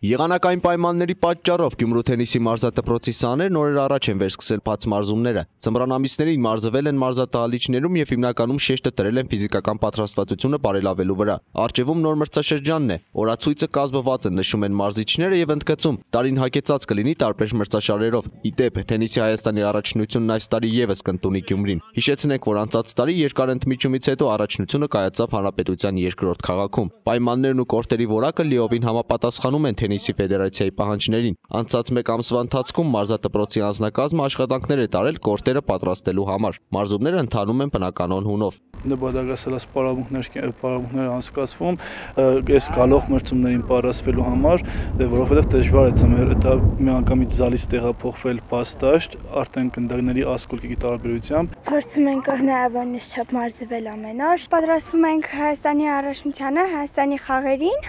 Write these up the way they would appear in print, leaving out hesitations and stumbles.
Եղանակային պայմանների պատճառով Գյումրու թենիսի մարզադպրոցի սաներն օրեր առաջ են վերսկսել բաց մարզումները։ Ձմռան ամիսներին մարզվել են մարզատահալիչներում և հիմնականում շեշտը դրել են ֆիզիկական պատրաստվածությունը բարելավելու վրա։ Առջևում նոր մրցաշրջանն է, օրացույցը կազմված է, նշում են մարզիչները և ընդգծում, տարին հագեցած կլինի տարբեր մրցաշարերով։ Ի դեպ, թենիսի Հայաստանի առաջնությունն այս տարի ևս կընդունի Գյումրին։ Հիշեցնենք, որ անցած տարի երկար ընդմիջումից հետո առաջնությունը կայացավ Հանրապետության երկրորդ քաղաքում։ Պայմաններն ու կորտերի որակը լիովին համապատասխանում են Թենիսի ֆեդերացիայի պահանջներին։ Անցած մեկ ամսվա ընթացքում մարզադպրոցի անձնակազմը աշխատանքներ է տարել կորտերը պատրաստելու համար։ Մարզումները ընթանում են բնականոն հունով։ Նպատակասլաց պարապմունքներ անցկացվում այս գալող մրցումներին պատրաստվելու համար, որովհետև դժվար է ծմեր դա միանգամից զալից տեղափոխվել բաց դաշտ, արդեն գնդակների ասկոլկի տարբերությամբ։ Փորձում ենք հնարավորինս չափ մարզվել ամեն օր։ Պատրաստվում ենք Հայաստանի առաջնությանը, Հայաստանի խաղերին։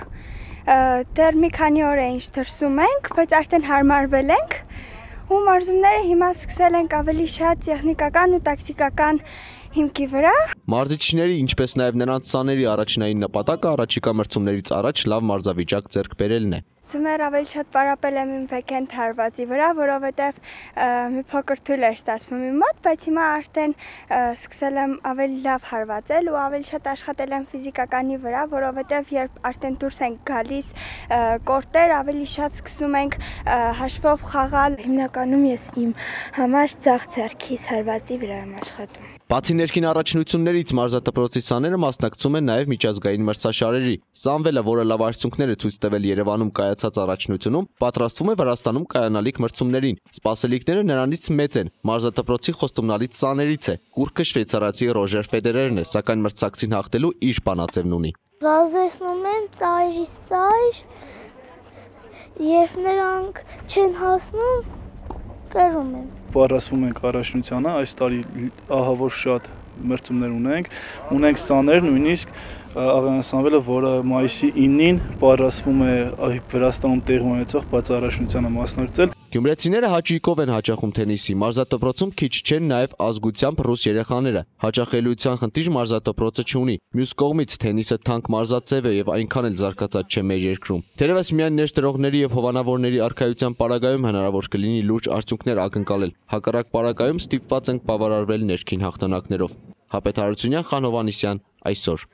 Դեռ մի քանի օր է ինչ դրսում ենք, բայց արդեն հարմարվել ենք ու մարզումները հիմա սկսել ենք ավելի շատ տեխնիկական ու տակտիկական հիմքի վրա։ Մարզիչների, ինչպես նաև նրանց սաների առաջնային նպատակը առաջիկա մրցումներից առաջ լավ մարզավիճակ ձեռք բերելն է։ Ձմեռ ավելի շատ պարապել եմ իմ բեքենդ հարվածի վրա, որովհետև մի փոքր թույլ էր ստացվում իմ մոտ, բայց հիմա արդեն սկսել եմ ավելի լավ հարվածել ու ավելի շատ աշխատել եմ ֆիզիկականի վրա, որովհետև երբ արդեն դուրս ենք գալիս կորտեր, ավելի շատ սկսում ենք հաշվով խաղալ։ Հիմնականում ես իմ համար ձախ ձեռքիս հարվածի վրա եմ աշխատում։ Բացի ներքին առաջնություններից մարզադպրոցի սաները մասնակցում են նաև միջազգային մրցաշարերի։ Սամվելը, որը լավ արդյունքներ է ցույց տվել Երևանում կայացած առաջնությունում, պատրաստվում է Վրաստանում կայանալիք մրցումներին։ Սպասելիքները նրանից մեծ են։ Մարզադպրոցի խոստումնալից սաներից է։ Կուռքը շվեյցարացի Ռոժեր Ֆեդերերն է, սակայն մրցակցին հաղթելու իր բանաձևն ունի։ Վազեցնում են ծայրից ծայր, երբ նրանք չեն հասնում, կրում են։ Պատրաստվում ենք առաջնությանը, այս տարի ահավոր շատ մրցումներ ունենք սաներ, նույնիսկ աղանասանվելը, որը մայիսի 9-ին պատրաստվում է Վրաստանում տեղի ունեցող բաց առաջնությանը մասնակցել։ Գյումրեցիները հաճույքով են հաճախում թենիսի, մարզադպրոցում քիչ չեն նաև ազգությամբ ռուս երեխաները։ Հաճախելիության խնդիր մարզադպրոցը չունի։ Մյուս կողմից թենիսը թանկ մարզաձև է և այնքան էլ զարգացած չէ մեր երկրում։ Թերևս միայն ներդրողների և հովանավորների առկայության պարագայում հնարավոր կլինի լուրջ արդյունքներ ակնկալել։ Հակառակ պարագայում ստիպված ենք բավարարվել ներքին հաղթանակներով։ Հապետ Հարությունյան, Խան Հովհաննիսյան, այսօր։